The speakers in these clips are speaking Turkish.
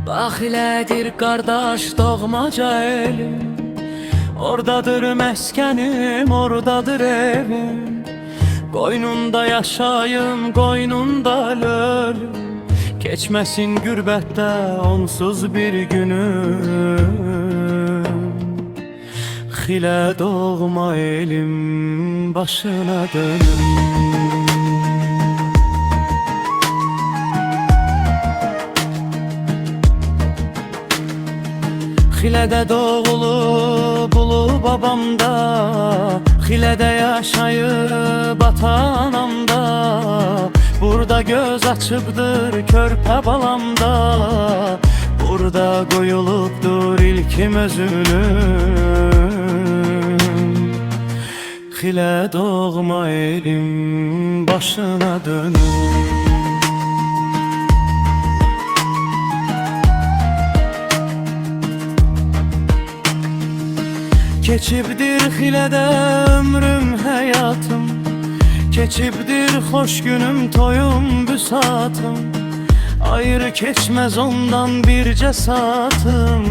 Baxilədir qardaş doğmaca elim, ordadır məskənim, ordadır evim. Qoynunda yaşayım, qoynunda ölüm, keçməsin gürbətdə onsuz bir günüm. Xilə doğma elim, başına dönüm. Xilədə doğulub ulu babamda, Xilədə yaşayıb ata-anamda. Burada göz açıbdır körpə balamda, burada qoyulubdur ilkim özülüm. Xilə doğma elim, başına dönüm. Keçibdir Xilədə ömrüm, həyatım, keçibdir xoş günüm, toyum, büsatım. Ayrı keçməz ondan bircə saatım,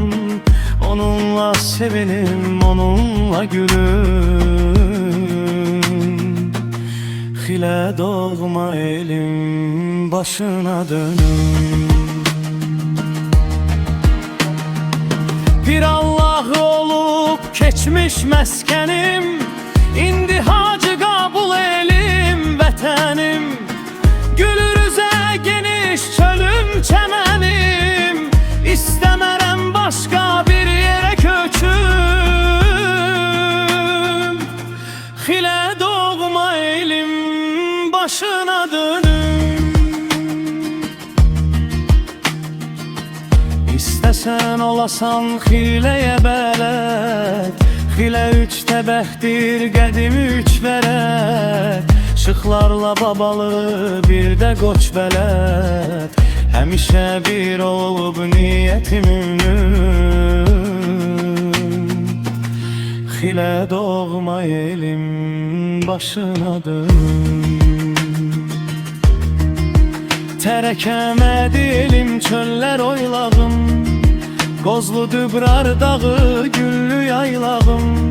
onunla sevinim, onunla gülüm. Xilə doğma elim, başına dönüm. Bir Allah'ı olup keçmiş məskənim, İndi hacı qabul elim vətənim. Gülürüzə geniş çölüm, çəmənim, İstəmərəm başqa bir yerə köçüm. Xilə doğma elim, başına dönüm. İstəsən olasan Xiləyə bələt, Xilə üç təbəxdir, qədim üç vərət. Şıxlarla babalı, bir də qoç bələt, həmişə bir olub niyyətim ünlüm. Xilə doğma elim, başına dönüm. Tərəkəmədi elim, çöllər oylağım, Qozlu Dübrar dağı, güllü yaylağım.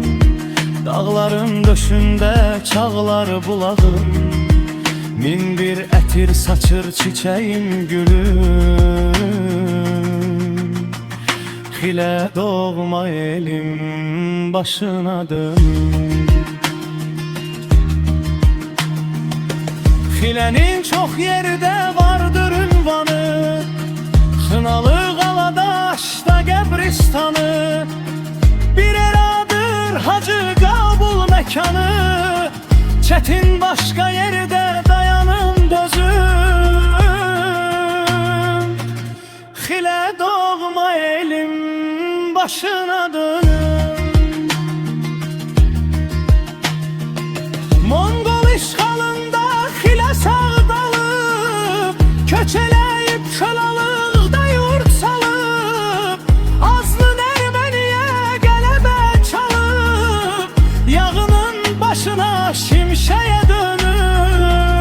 Dağların döşündə çağlar bulağım, Min bir ətir saçır çiçəyim, gülüm. Xilə doğma elim, başına dönüm. Xilənin çox yerdə vardır ünvanı, Xınalı Qaladaşda qəbristanı. Bir eradır Hacı Qabul məkanı, Çətin başqa yerdə dayanım dözüm. Xilə doğma elim, başına dönüm. Monqol işğalında Xilə sağdalıb, Köç eləyib çöl alıqda yurt salıb. Azlın Erməniyə qələbə çalıb, Yağının başına şimşəyə dönüm.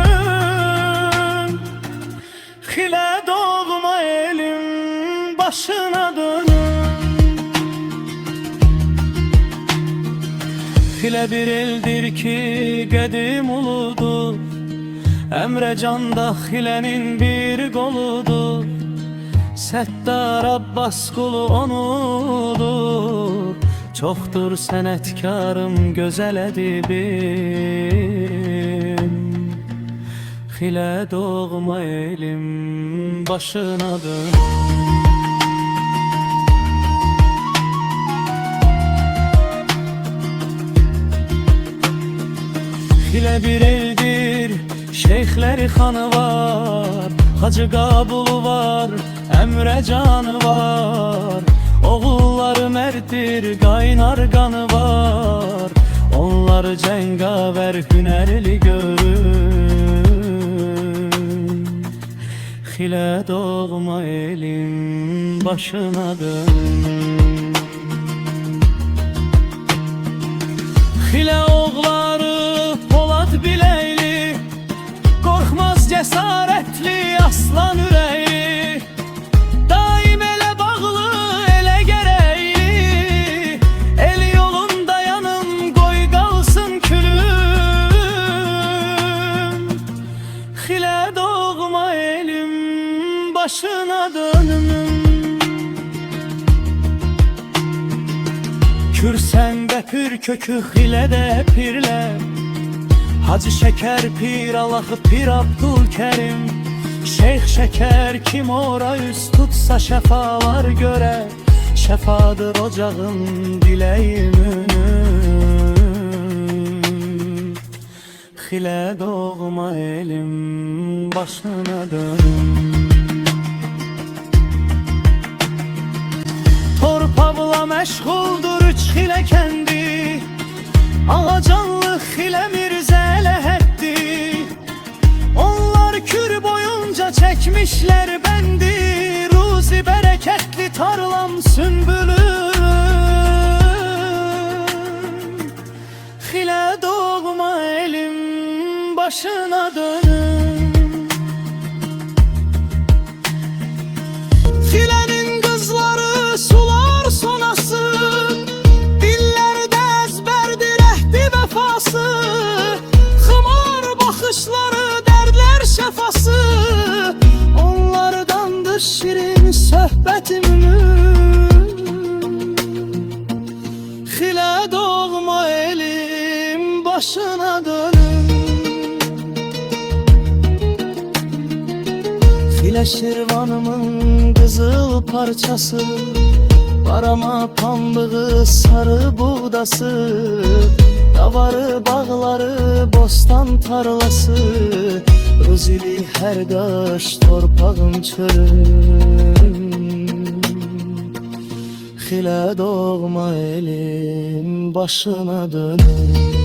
Xilə doğma elim, başına dönüm. Xilə bir eldir ki qədim uludur, Əmrəcanda Xilənin bir qoludur. Səttar Abbas qulu onudur, Çoxdur sənətkarım, gözəl ədibim. Xilə doğma elim, başına dönüm. Xilə bir eldir, şeyxləri xanı var, Hacı Qabulu var, Əmrəcanı var. Oğulları mərddir, qaynar qanı var, Onlar cəngavər, hünərli görün. Xilə doğma elim, başına dönüm. Xilə oğları Polad Biləyli, Qorxmaz cəsarətli aslan ürəyi, Daim elə pür kökü xilede pirler Hacı Şeker Pir Allahı Pir Abdülkerim Şeyh Şeker kim ora üst tutsa şefalar göre Şefadır ocağın dileğimin Xile doğma elim başına dönüm Torpaqla məşğuldur üç xile kendi Ağacanlı xile Mirzə Ləhəddi Onlar kür boyunca çekmişler bendi Ruzi bereketli tarlam sümbülüm Xile doğma elim başına dönüm Xilenin kızları sular sonası Dillerde ezberdir ehdi vefası Xımar bakışları derler şefası Onlardandır şirin söhbetimin Xile doğma elim başına dönüm Xile Şirvanımın kızıl parçası Barama pambığı sarı buğdası Davarı bağları bostan tarlası Ruzili her daş torpağım çölüm Xile doğma elim başına dönüm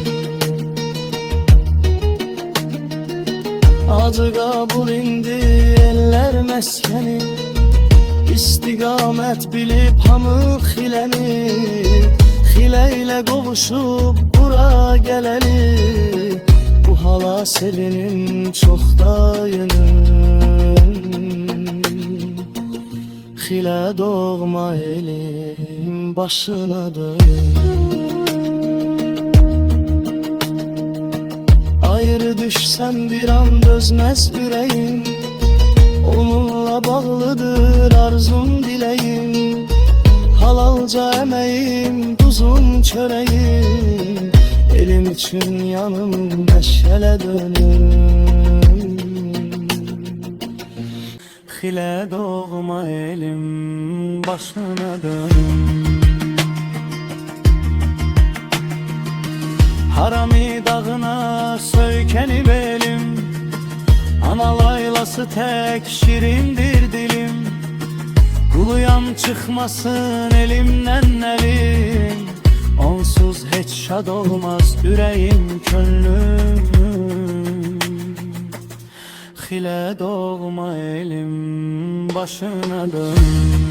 Acı kabul indi eller meskeni İstiqamət bilib hamı xiləni Xilə ilə qovuşub bura gələli Bu hala sevinim çox dayınım Xilə doğma elim başına dönüm Ayrı düşsem bir an dözmez yüreğim Onunla bağlıdır arzum dileğim Halalca emeğim tuzum çöreğim Elim için yanım meşale dönüm Xile doğma elim başına dönüm Harami dağına söykeni belim Ana laylası tek şirindir dilim Kuluyam çıkmasın elimden elim Onsuz hiç şad olmaz yüreğim könlüm Xile doğma elim başına dön